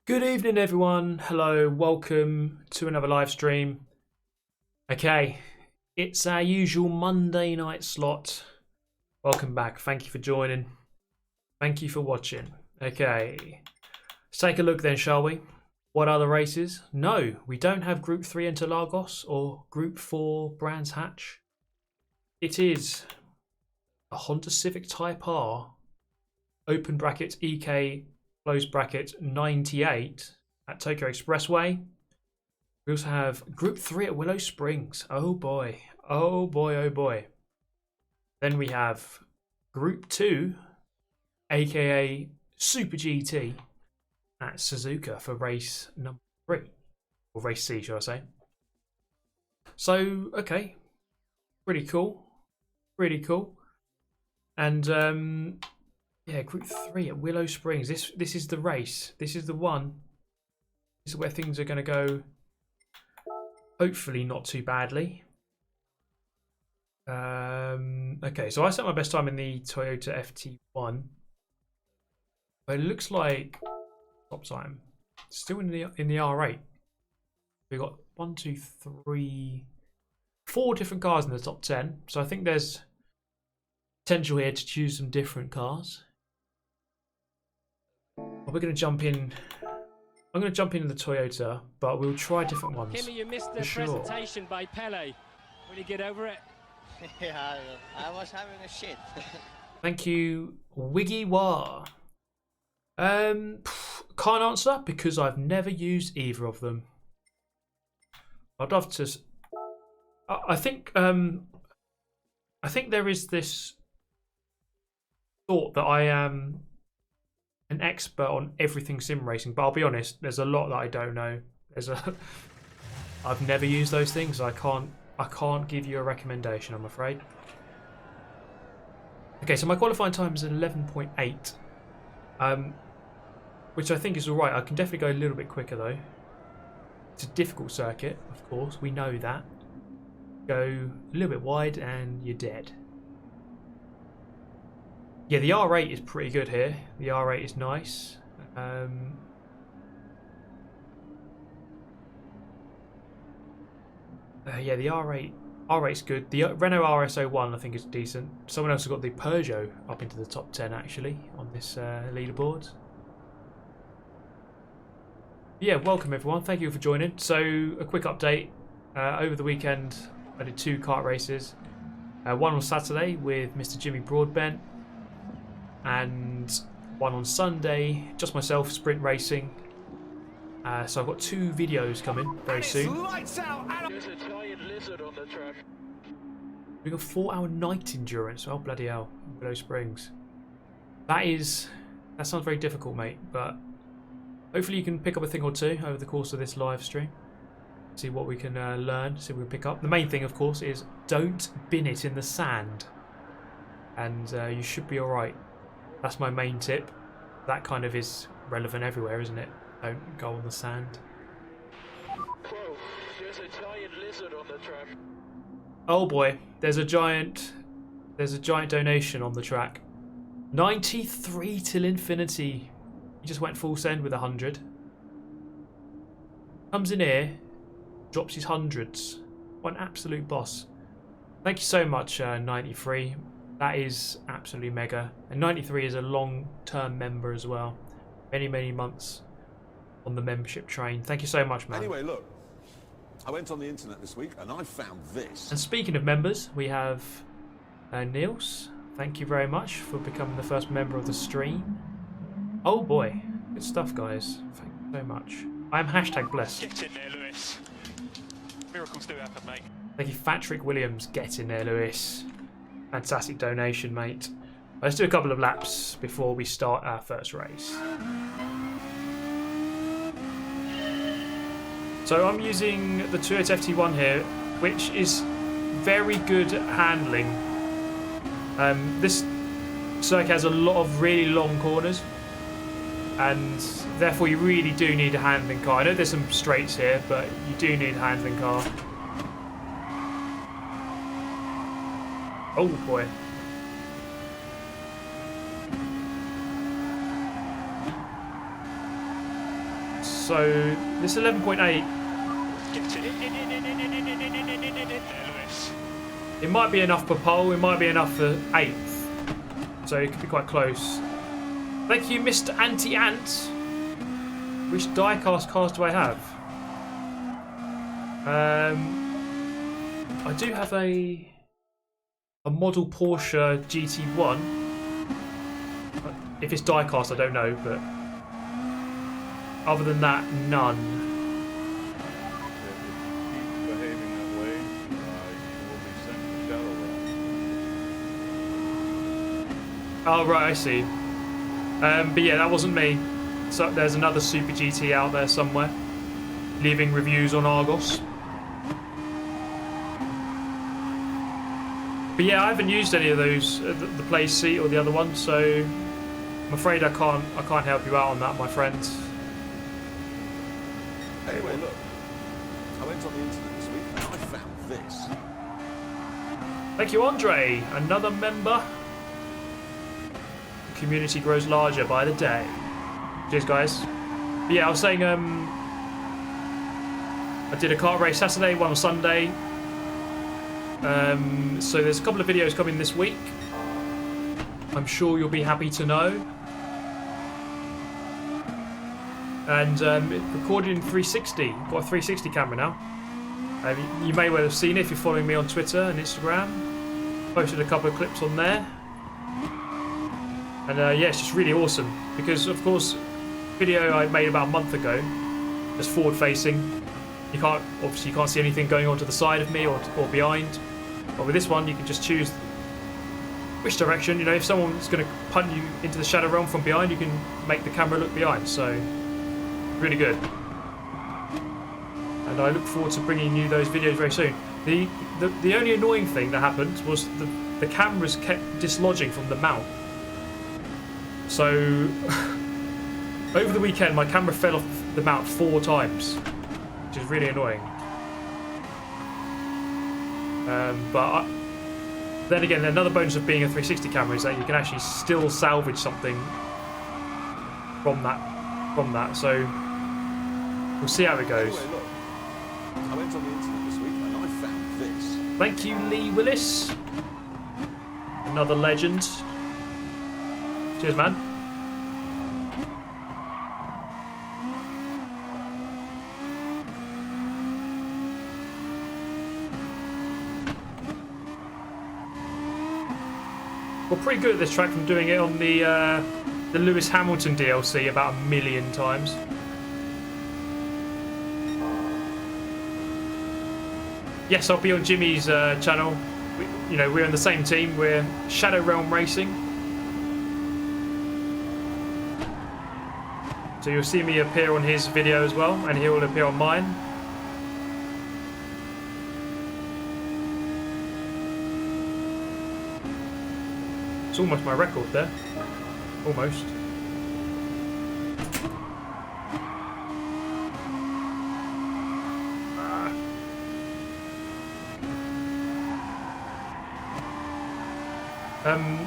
Good evening, everyone. Hello, welcome to another live stream. Okay, it's our usual Monday night slot. Welcome back. Thank you for joining. Thank you for watching. Okay, let's take a look then, shall we? What are the races? No, we don't have Group 3 Interlagos or Group 4 Brands Hatch. It is a Honda Civic Type R, open bracket EK, close bracket 98 at Tokyo Expressway. We also have Group 3 at Willow Springs. Oh boy, oh boy, oh boy. Then we have Group 2, aka Super GT, at Suzuka for race number 3. Or race C, shall I say. So, okay. Pretty cool. Pretty cool. And, yeah, Group 3 at Willow Springs. This is the race. This is the one. This is where things are going to go, hopefully not too badly. Okay, so I set my best time in the Toyota FT1. But it looks like top time still in the R8. We've got 1, 2, 3, 4 different cars in the top 10. So I think there's potential here to choose some different cars. We're going to jump in. I'm going to jump in the Toyota, but we'll try different ones. Kimmy, you missed the presentation by Pele. Will you get over it? Yeah, I was having a shit. Thank you, Wiggy War. Can't answer because I've never used either of them. I'd love to. I think there is this thought that I am an expert on everything sim racing, but I'll be honest, there's a lot that I don't know. I've never used those things. So I can't give you a recommendation, I'm afraid. Okay, so my qualifying time is 11.8, which I think is all right. I can definitely go a little bit quicker though. It's a difficult circuit, of course. We know that. Go a little bit wide and you're dead. Yeah, the R8 is pretty good here. The R8 is nice. Yeah, the R8's good. The Renault RS01 I think is decent. Someone else has got the Peugeot up into the top 10 actually on this leaderboard. Yeah, welcome everyone. Thank you for joining. So a quick update. Over the weekend I did 2 kart races. One on Saturday with Mr. Jimmy Broadbent, and one on Sunday, just myself, sprint racing. So I've got 2 videos coming very soon. There's a giant lizard on the track. Doing a 4-hour night endurance. Oh bloody hell! Willow Springs. That sounds very difficult, mate. But hopefully you can pick up a thing or two over the course of this live stream. See what we can learn. See what we can pick up. The main thing, of course, is don't bin it in the sand, and you should be all right. That's my main tip. That kind of is relevant everywhere, isn't it? Don't go on the sand. Whoa, there's a giant lizard on the track. Oh boy, there's a giant donation on the track. 93 till infinity. He just went full send with 100. Comes in here, drops his hundreds. What an absolute boss. Thank you so much, 93. That is absolutely mega. And 93 is a long-term member as well. Many, many months on the membership train. Thank you so much, man. Anyway, look, I went on the internet this week and I found this. And speaking of members, we have Niels. Thank you very much for becoming the first member of the stream. Oh boy, good stuff, guys. Thank you so much. I am #blessed. Get in there, Lewis. Miracles do happen, mate. Thank you, Patrick Williams. Get in there, Lewis. Fantastic donation, mate. Let's do a couple of laps before we start our first race. So I'm using the Toyota FT1 here, which is very good at handling. This circuit has a lot of really long corners, and therefore you really do need a handling car. I know there's some straights here, but you do need a handling car. Oh boy. So this 11.8. It might be enough for pole, it might be enough for 8th. So it could be quite close. Thank you, Mr. Anti-Ant. Which diecast cars do I have? I do have a model Porsche GT1. If it's diecast, I don't know, but other than that, none. Oh right, I see. But yeah, that wasn't me. So there's another Super GT out there somewhere, leaving reviews on Argos. But yeah, I haven't used any of those, the play seat or the other one, so I'm afraid I can't help you out on that, my friends. Anyway, look, I went on the internet this week and I found this. Thank you, Andre, another member. The community grows larger by the day. Cheers, guys. But yeah, I was saying, I did a kart race Saturday, one on Sunday. So there's a couple of videos coming this week. I'm sure you'll be happy to know. And recorded in 360. Got a 360 camera now. You may well have seen it if you're following me on Twitter and Instagram. posted a couple of clips on there. And yeah, it's just really awesome because, of course, video I made about a month ago, just forward facing. You can't, obviously you can't see anything going on to the side of me or behind. But with this one, you can just choose which direction. You know, if someone's going to punt you into the shadow realm from behind, you can make the camera look behind. So, really good. And I look forward to bringing you those videos very soon. The only annoying thing that happened was the cameras kept dislodging from the mount. So, over the weekend, my camera fell off the mount 4 times, which is really annoying. But then again, another bonus of being a 360 camera is that you can actually still salvage something from that. So, we'll see how it goes. Anyway, look, I went on the internet this week and I found this. Thank you, Lee Willis. Another legend. Cheers, man. We're pretty good at this track from doing it on the Lewis Hamilton DLC about 1 million times. Yes, I'll be on Jimmy's channel. We're in the same team. We're Shadow Realm Racing. So you'll see me appear on his video as well, and he will appear on mine. It's almost my record there. Almost.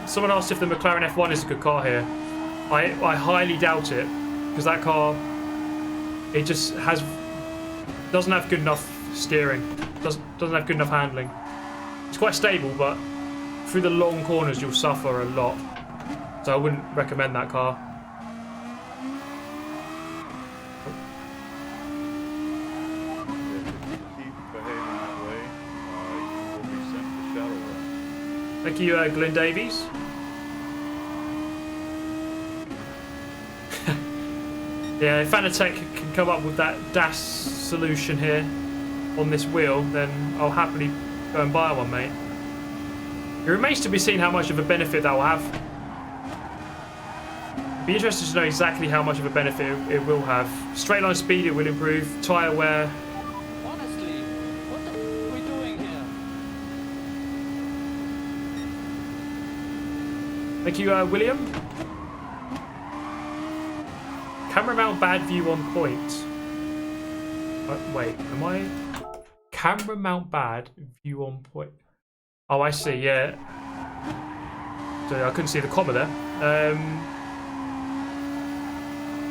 Someone asked if the McLaren F1 is a good car here. I highly doubt it, because that car, it just doesn't have good enough steering, doesn't have good enough handling. It's quite stable, but through the long corners you'll suffer a lot, so I wouldn't recommend that car. Thank you, Glenn Davies. Yeah, if Fanatec can come up with that DAS solution here on this wheel, then I'll happily go and buy one, mate. It remains to be seen how much of a benefit that will have. Be interested to know exactly how much of a benefit it will have. Straight line speed, it will improve. Tyre wear. Honestly, what the f are we doing here? Thank you, William. Camera mount bad view on point. Wait, am I? Camera mount bad view on point. Oh, I see. Yeah. So I couldn't see the comma there.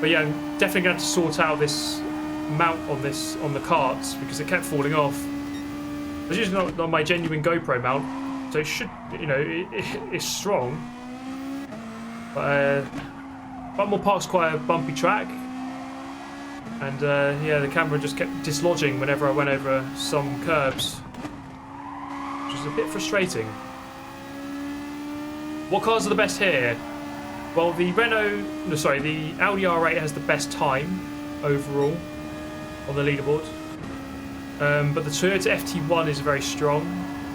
But yeah, I'm definitely gonna have to sort out this mount on the carts because it kept falling off. I was using it on my genuine GoPro mount, so it should, it's strong. But Butmore Park's quite a bumpy track, and yeah, the camera just kept dislodging whenever I went over some curbs, which is a bit frustrating. What cars are the best here? Well, the the Audi R8 has the best time overall on the leaderboard, but the Toyota FT1 is very strong.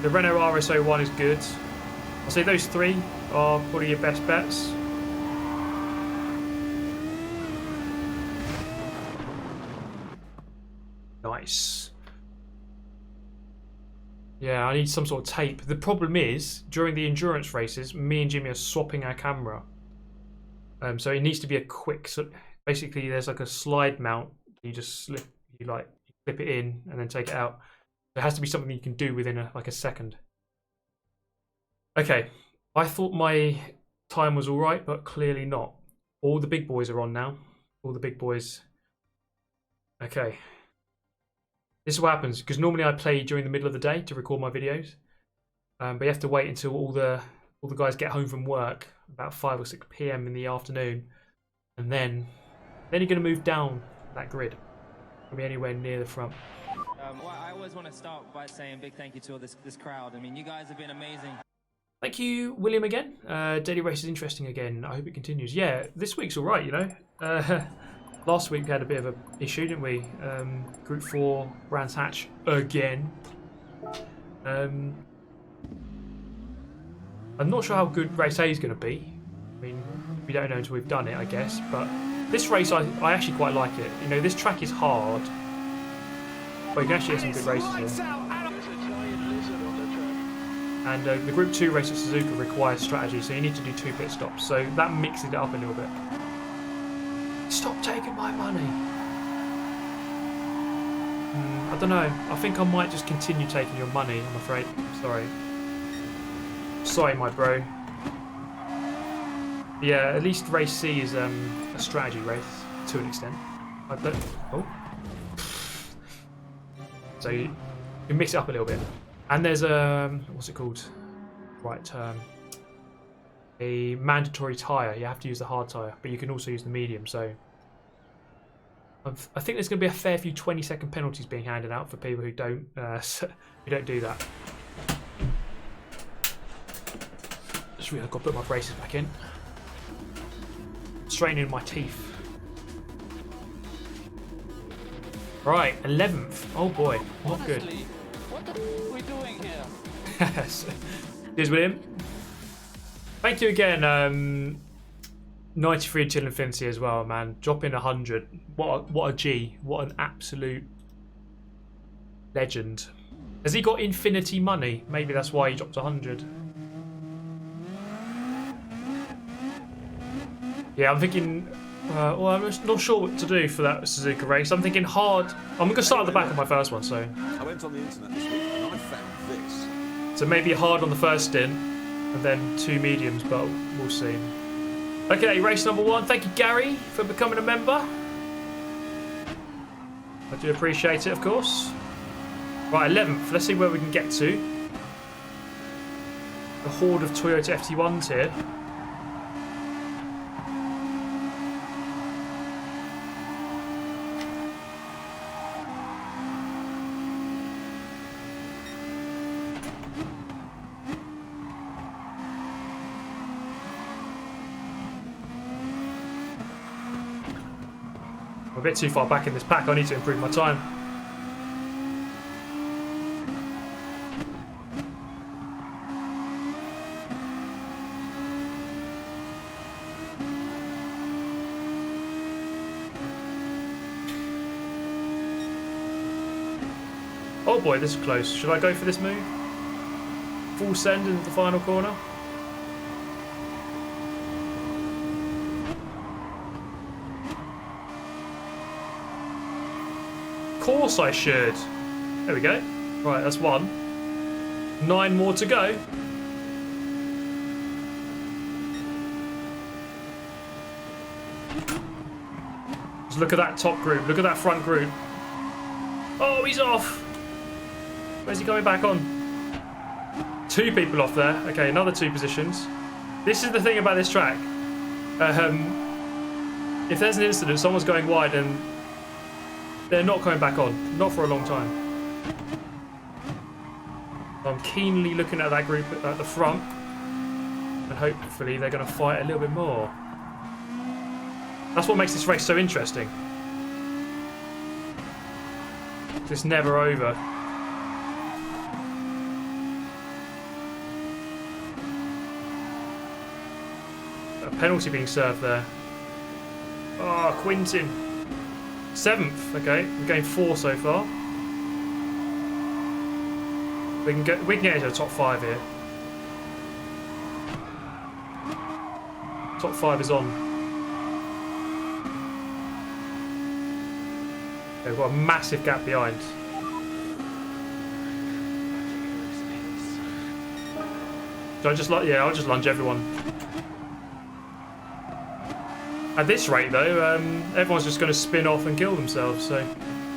The Renault RS01 is good. I'll say those 3 are probably your best bets. Nice. Yeah, I need some sort of tape. The problem is, during the endurance races, me and Jimmy are swapping our camera. So it needs to be a quick. So basically, there's like a slide mount. You just clip it in and then take it out. There has to be something you can do within a second. Okay, I thought my time was all right, but clearly not. All the big boys are on now. All the big boys. Okay. This is what happens, because normally I play during the middle of the day to record my videos, but you have to wait until all the guys get home from work about 5 or 6 p.m. in the afternoon, and then you're going to move down that grid. Won't be anywhere near the front. Well, I always want to start by saying big thank you to all this crowd. I mean, you guys have been amazing. Thank you, William, again. Daily race is interesting again. I hope it continues. Yeah, this week's all right, you know. Last week we had a bit of an issue, didn't we? Group 4, Brands Hatch again. I'm not sure how good race A is going to be. I mean, we don't know until we've done it, I guess. But this race, I actually quite like it. You know, this track is hard, but you can actually get some good races here. And the Group 2 race at Suzuka requires strategy, so you need to do 2 pit stops. So that mixes it up a little bit. Stop taking my money. I don't know. I think I might just continue taking your money, I'm afraid. I'm sorry. Sorry, my bro. Yeah, at least race C is a strategy race to an extent. I don't. Oh. So you mix it up a little bit. And there's what's it called? Right term. A mandatory tyre. You have to use the hard tyre, but you can also use the medium. So I think there's going to be a fair few 20-second penalties being handed out for people who don't do that. Just really got to put my braces back in. Straightening my teeth. Right, 11th. Oh boy, not good. What are we doing here? Cheers, William. Thank you again, 93 till infinity as well, man. Dropping 100. What a G. What an absolute legend. Has he got infinity money? Maybe that's why he dropped 100. Yeah, I'm thinking. Well, I'm just not sure what to do for that Suzuka race. I'm thinking hard. I'm going to start at the back of my first one, so. I went on the internet this week and I found this. So maybe hard on the first stint, and then 2 mediums, but we'll see. Okay, race number 1. Thank you, Gary, for becoming a member. I do appreciate it, of course. Right, 11th. Let's see where we can get to. The horde of Toyota FT1s here. I'm a bit too far back in this pack. I need to improve my time. Oh boy, this is close. Should I go for this move? Full send into the final corner? Of course I should. There we go. Right, that's 1. 9 more to go. Just look at that top group. Look at that front group. Oh, he's off. Where's he coming back on? 2 people off there. Okay, another 2 positions. This is the thing about this track. If there's an incident, someone's going wide and they're not coming back on. Not for a long time. I'm keenly looking at that group at the front. And hopefully they're going to fight a little bit more. That's what makes this race so interesting. It's never over. A penalty being served there. Oh, Quintin. 7th. Okay, we've gained 4 so far. We can get into the top 5 here. Top 5 is on. Okay, we've got a massive gap behind. So I'll just lunge everyone. At this rate, though, everyone's just going to spin off and kill themselves, so we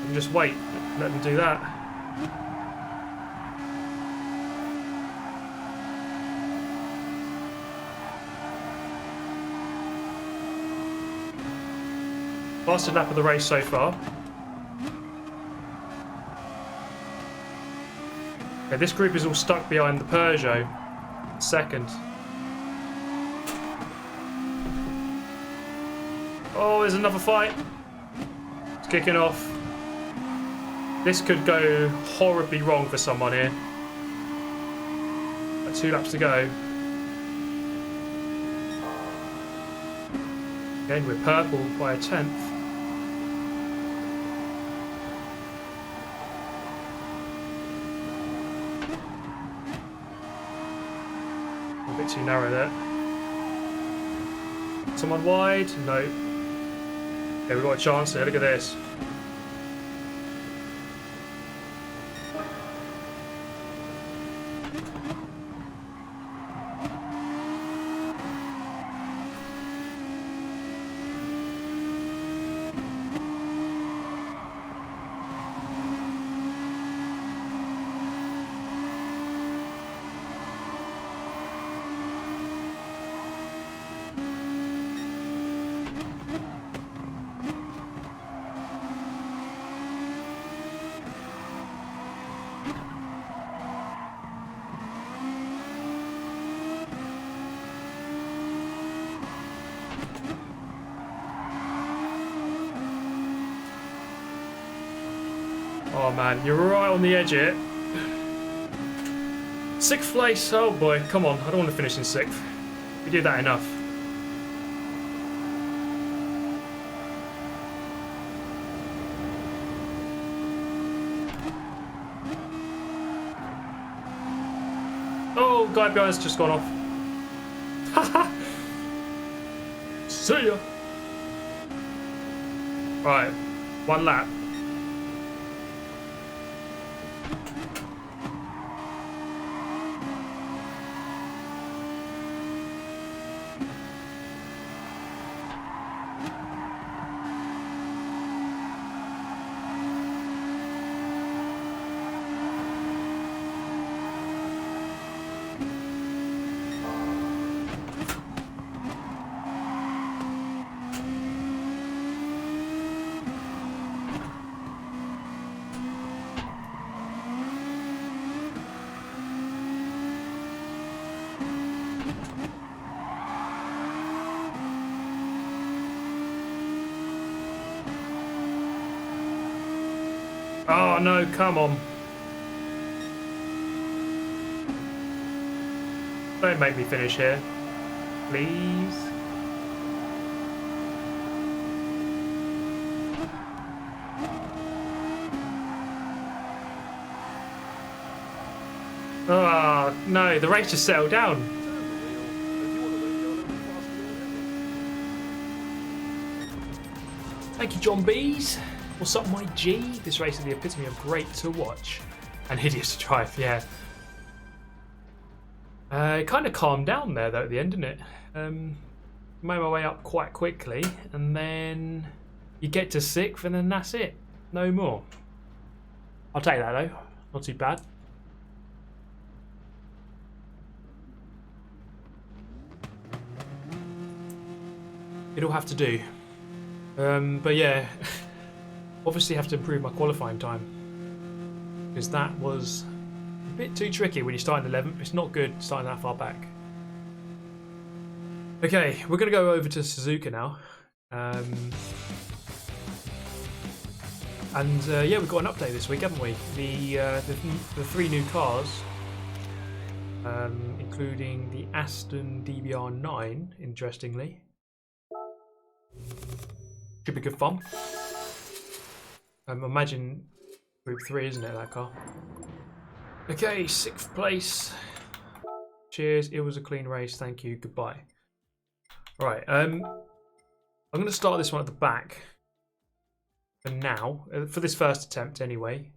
can just wait, let them do that. Fastest lap of the race so far. Okay, this group is all stuck behind the Peugeot. Second. Oh, there's another fight. It's kicking off. This could go horribly wrong for someone here. 2 laps to go. Again, we're purple by a 10th. A bit too narrow there. Someone wide? No. Okay, we've got a chance here. Look at this. Oh man, you're right on the edge here. 6th place, oh boy, come on, I don't want to finish in 6th. We did that enough. Oh, guy behind us just gone off. Haha! See ya! Right, 1 lap. Oh no, come on. Don't make me finish here. Please. Oh no, the race just settled down. Thank you, John Bees. What's up, my G? This race is the epitome of great to watch and hideous to drive, yeah. It kind of calmed down there, though, at the end, didn't it? Made my way up quite quickly, and then you get to 6th, and then that's it. No more. I'll take that, though. Not too bad. It'll have to do. But yeah. Obviously have to improve my qualifying time, because that was a bit too tricky when you start in 11th. It's not good starting that far back. Okay, we're going to go over to Suzuka now. And yeah, we've got an update this week, haven't we? The 3 new cars, including the Aston DBR9, interestingly. Should be good fun. Imagine Group 3, isn't it, that car? Okay, 6th place. Cheers, it was a clean race, thank you, goodbye. Right, I'm going to start this one at the back. For now, for this first attempt anyway.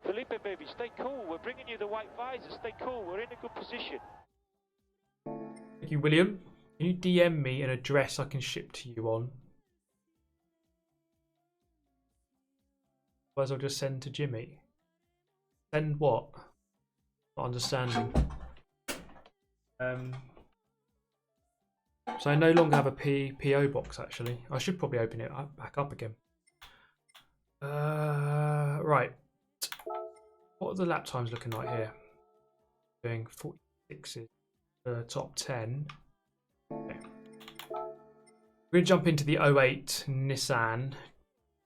Felipe, baby, stay cool. We're bringing you the white visor. Stay cool. We're in a good position. Thank you, William. Can you DM me an address I can ship to you on? Otherwise, I'll just send to Jimmy. Send what? Not understanding. So I no longer have a PO box, actually. I should probably open it back up again. Right. What are the lap times looking like here? Doing 46s. top 10. Okay. We're going to jump into the 08 Nissan.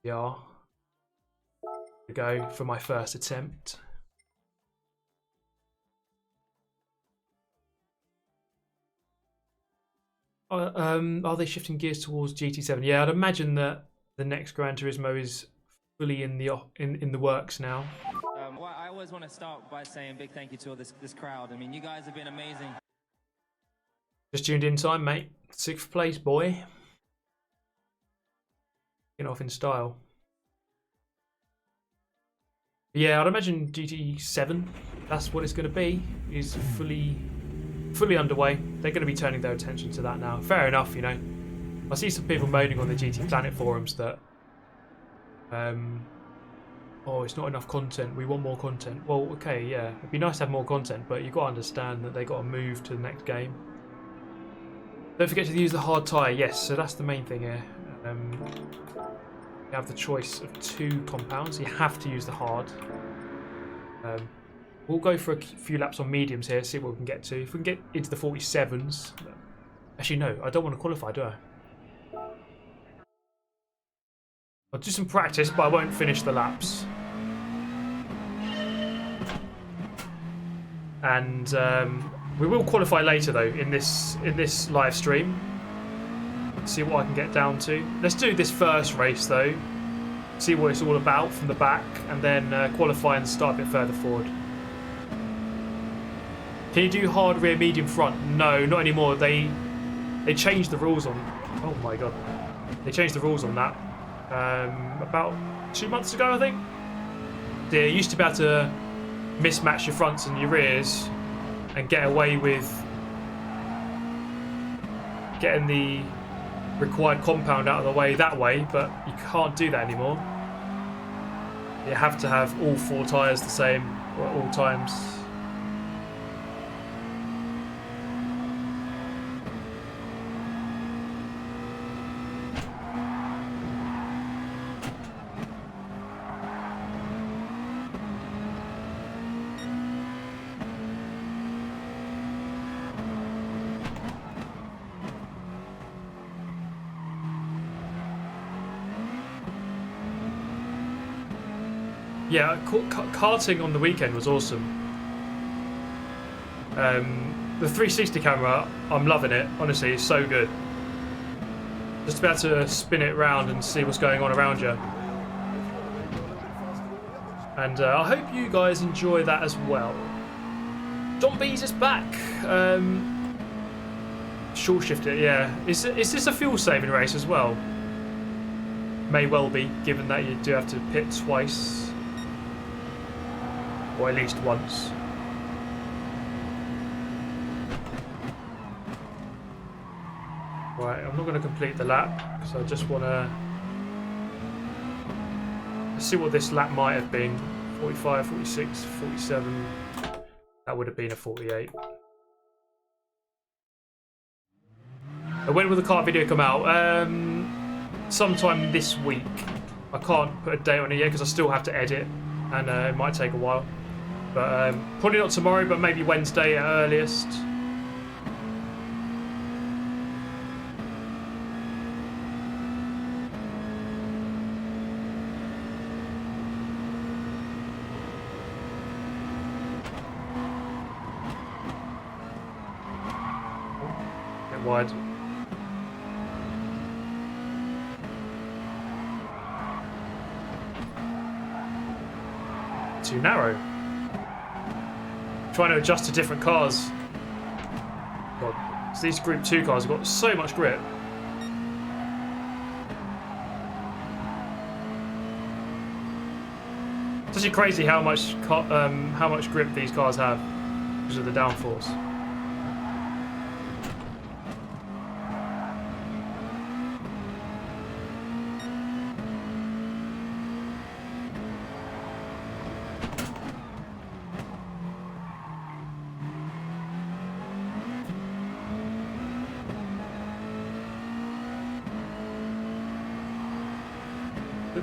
Yeah. Here we go for my first attempt. Are they shifting gears towards GT7? Yeah, I'd imagine that the next Gran Turismo is fully in the works now. Well, I always want to start by saying big thank you to all this crowd. I mean, you guys have been amazing. Just tuned in time, mate. 6th place, boy. Getting off in style. Yeah, I'd imagine GT7. That's what it's going to be. Is fully underway. They're going to be turning their attention to that now. Fair enough, you know. I see some people moaning on the GT Planet forums that, oh, it's not enough content. We want more content. Well, okay, yeah, it'd be nice to have more content, but you've got to understand that they got to move to the next game. Don't forget to use the hard tyre. Yes, so that's the main thing here. You have the choice of 2 compounds. You have to use the hard. We'll go for a few laps on mediums here, see what we can get to. If we can get into the 47s. Actually, no, I don't want to qualify, do I? I'll do some practice, but I won't finish the laps. And we will qualify later, though, in this live stream. See what I can get down to. Let's do this first race, though. See what it's all about from the back, and then qualify and start a bit further forward. Can you do hard rear, medium front? No, not anymore. They changed the rules on. Oh my god, they changed the rules on that about 2 months ago, I think. They used to be able to mismatch your fronts and your rears and get away with getting the required compound out of the way that way, but you can't do that anymore. You have to have all 4 tyres the same at all times. Yeah, karting on the weekend was awesome. The 360 camera, I'm loving it. Honestly, it's so good. Just about to spin it round and see what's going on around you. And I hope you guys enjoy that as well. John Bees is back. Short shift it, yeah. Is this a fuel saving race as well? May well be, given that you do have to pit twice. Or at least once. Right, I'm not going to complete the lap because I just want to see what this lap might have been. 45, 46, 47. That would have been a 48. When will the kart video come out? Sometime this week. I can't put a date on it yet because I still have to edit, and it might take a while. But probably not tomorrow, but maybe Wednesday at earliest. Get wide. Too narrow. Trying to adjust to different cars. God, so these Group 2 cars have got so much grip. It's actually crazy how much grip these cars have because of the downforce.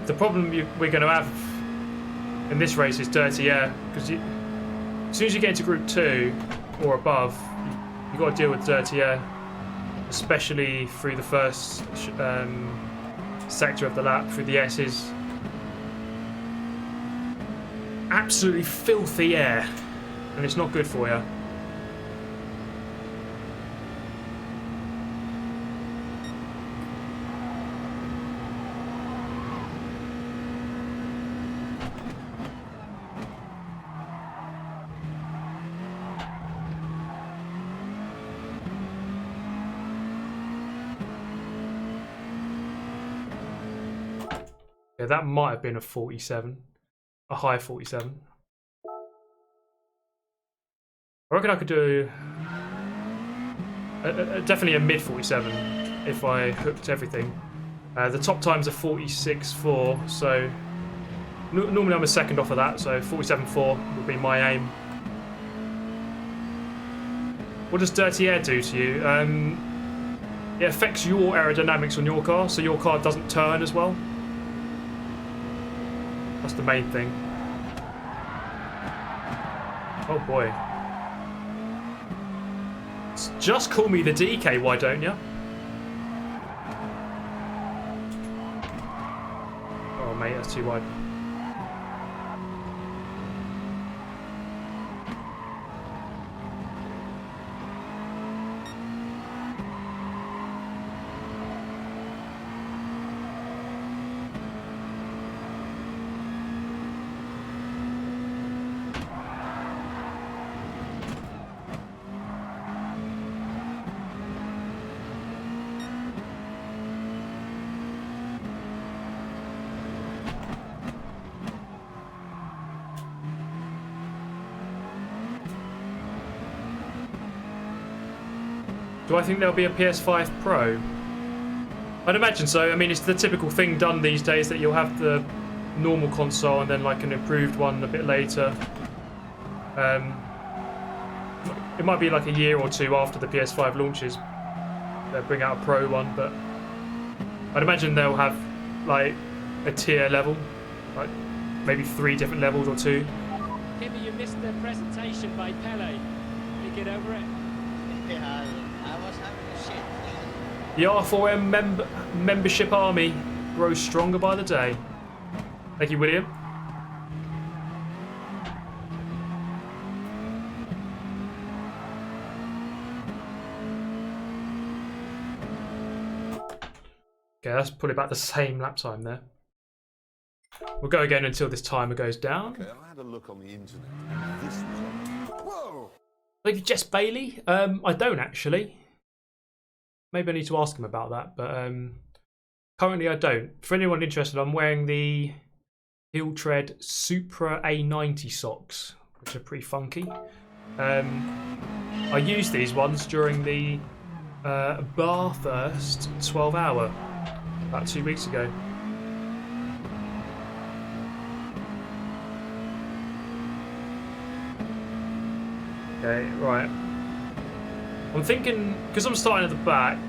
The problem we're going to have in this race is dirty air, because as soon as you get into Group 2 or above, You've got to deal with dirty air, especially through the first sector of the lap, through the S's. Absolutely filthy air, and it's not good for you. Yeah, that might have been a 47, a high 47. I reckon I could do definitely a mid 47 if I hooked everything. The top times are 46.4, so normally I'm a second off of that, so 47.4 would be my aim. What does dirty air do to you? It affects your aerodynamics on your car, so your car doesn't turn as well. That's the main thing. Oh boy. Just call me the DK, why don't you? Oh mate, that's too wide. Do I think there'll be a PS5 Pro? I'd imagine so. I mean, it's the typical thing done these days that you'll have the normal console and then like an improved one a bit later. It might be like a year or two after the PS5 launches. They'll bring out a Pro one, but I'd imagine they'll have like a tier level, like maybe 3 different levels or 2. Kimmy, you missed the presentation by Pele. Can you get over it? Yeah, I was having a shit. The R4M membership army grows stronger by the day. Thank you, William. Okay, that's probably about the same lap time there. We'll go again until this timer goes down. Okay, I had a look on the internet, and this was on. Whoa! Thank you, Jess Bailey. I don't actually. Maybe I need to ask him about that, but currently I don't. For anyone interested, I'm wearing the Heel Tread Supra A90 socks, which are pretty funky. I used these ones during the Bathurst 12-hour about 2 weeks ago. Okay, right. I'm thinking, because I'm starting at the back,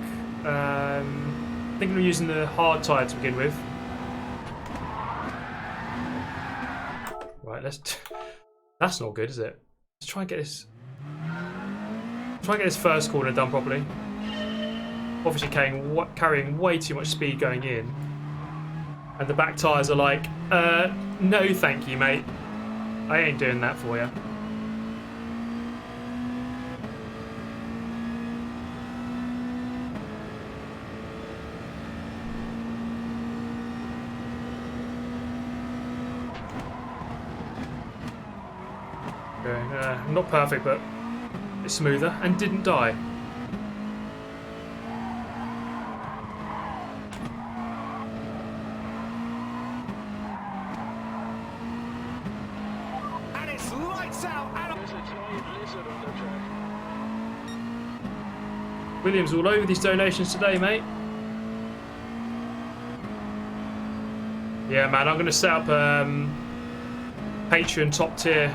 thinking of using the hard tyre to begin with. Right, that's not good, is it? Let's try and get this. Try and get this first corner done properly. Obviously carrying way too much speed going in, and the back tyres are like, no, thank you, mate. I ain't doing that for you. Not perfect, but it's smoother and didn't die. And it's lights out! There's a giant lizard on the track. William's all over these donations today, mate. Yeah, man, I'm going to set up Patreon top tier.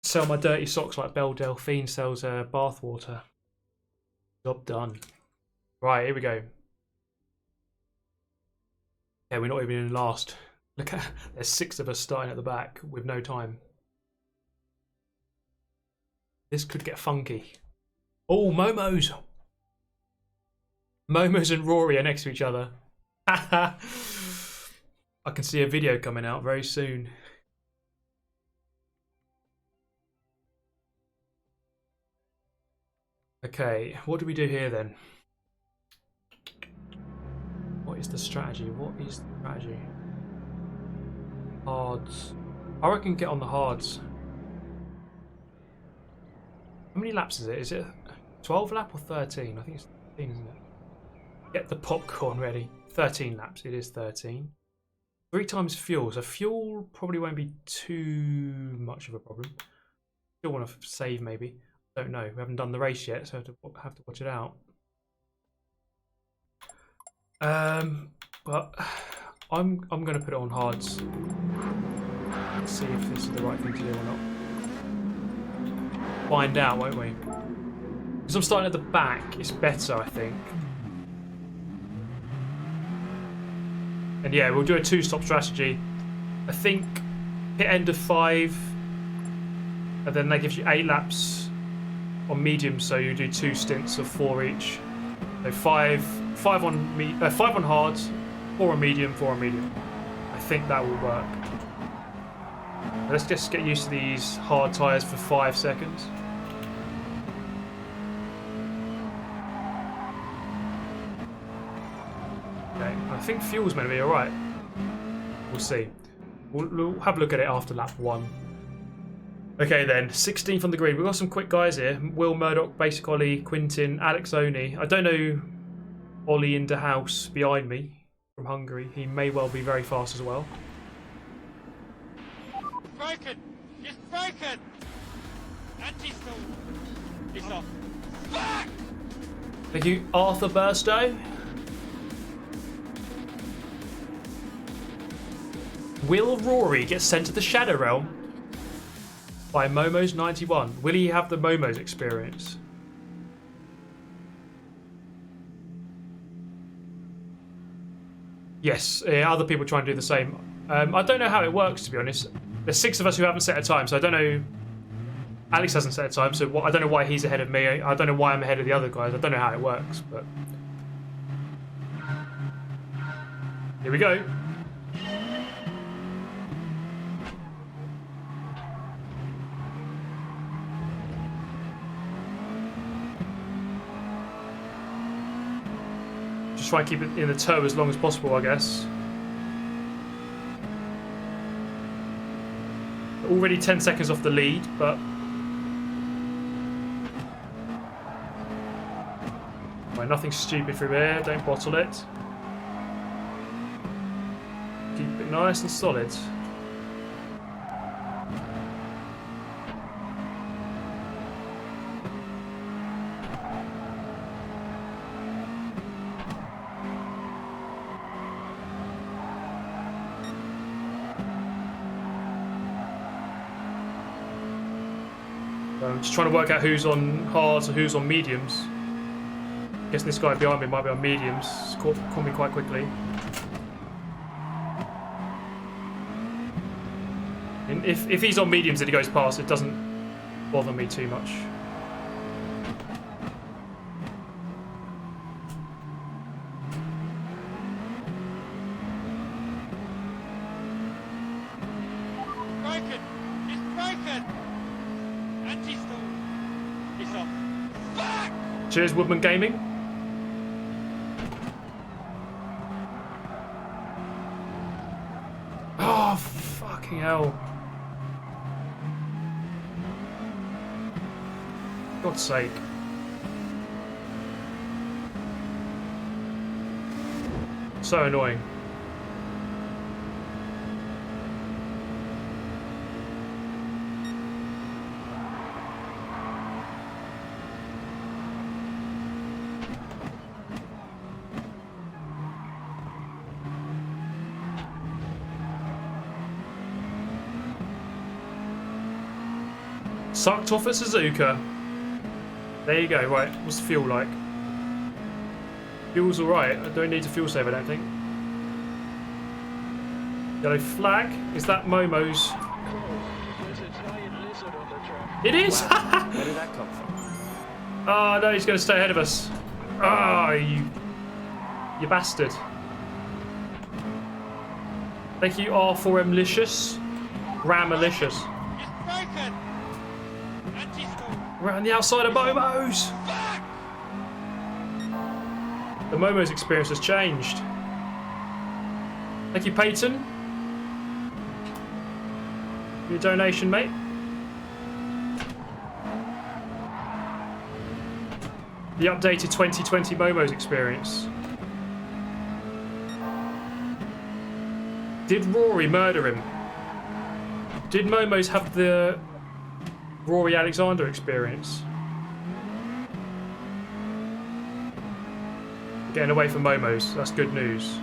Sell my dirty socks like Belle Delphine sells bathwater. Job done. Right, here we go. Yeah, we're not even in last. Look at, there's 6 of us starting at the back with no time. This could get funky. Oh, Momos! Momos and Rory are next to each other. I can see a video coming out very soon. Okay, what do we do here then? What is the strategy? What is the strategy? Hards. I reckon get on the hards. How many laps is it? Is it 12 lap or 13? I think it's 13, isn't it? Get the popcorn ready. 13 laps. It is 13. 3 times fuel. So fuel probably won't be too much of a problem. Still want to save maybe. Don't know. We haven't done the race yet, so I have to watch it out. But I'm going to put it on hards. Let's see if this is the right thing to do or not. Find out, won't we? Because I'm starting at the back, it's better, I think. And yeah, we'll do a 2-stop strategy. I think hit end of 5, and then that gives you 8 laps on medium, so you do 2 stints of 4 each. So 5 on hard, 4 on medium, 4 on medium. I think that will work. Let's just get used to these hard tyres for 5 seconds. Okay, I think fuel's meant to be alright. We'll see. We'll have a look at it after lap 1. Okay then, 16th on the grid. We've got some quick guys here. Will Murdoch, Basic Ollie, Quintin, Alex Oni. I don't know Ollie in the house behind me from Hungary. He may well be very fast as well. Broken! It's broken! Anti-stall! It's off. Fuck! Thank you, Arthur Burstow. Will Rory get sent to the Shadow Realm by Momo's 91? Will he have the Momo's experience? Yes, other people try and do the same. I don't know how it works, to be honest. There's 6 of us who haven't set a time, so I don't know. Alex hasn't set a time, so I don't know why he's ahead of me. I don't know why I'm ahead of the other guys. I don't know how it works, but here we go. Just try and keep it in the toe as long as possible, I guess. Already 10 seconds off the lead, but right, nothing stupid through here. Don't bottle it. Keep it nice and solid. I'm just trying to work out who's on hards and who's on mediums. Guessing this guy behind me might be on mediums. Caught me quite quickly. And if he's on mediums and he goes past, it doesn't bother me too much. Broken! It's broken! Anti-stall! It's off. Fuck! Cheers, Woodman Gaming. Oh, fucking hell. God's sake. So annoying. Sucked off at Suzuka. There you go, right, what's the fuel like? Fuel's alright, I don't need to fuel save, I don't think. Yellow flag, is that Momo's? There's a giant lizard on the track. It is! Wow. Where did that come from? Oh no, he's going to stay ahead of us. Oh, you bastard. Thank you, R4M Licious. Ram-malicious. It's broken! Anti-school! We're on the outside of Momo's. The Momo's experience has changed. Thank you, Peyton. Your donation, mate. The updated 2020 Momo's experience. Did Rory murder him? Did Momo's have the Rory Alexander experience? Getting away from Momo's, that's good news.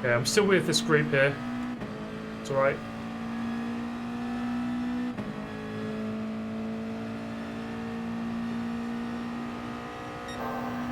Yeah, I'm still with this group here. It's alright.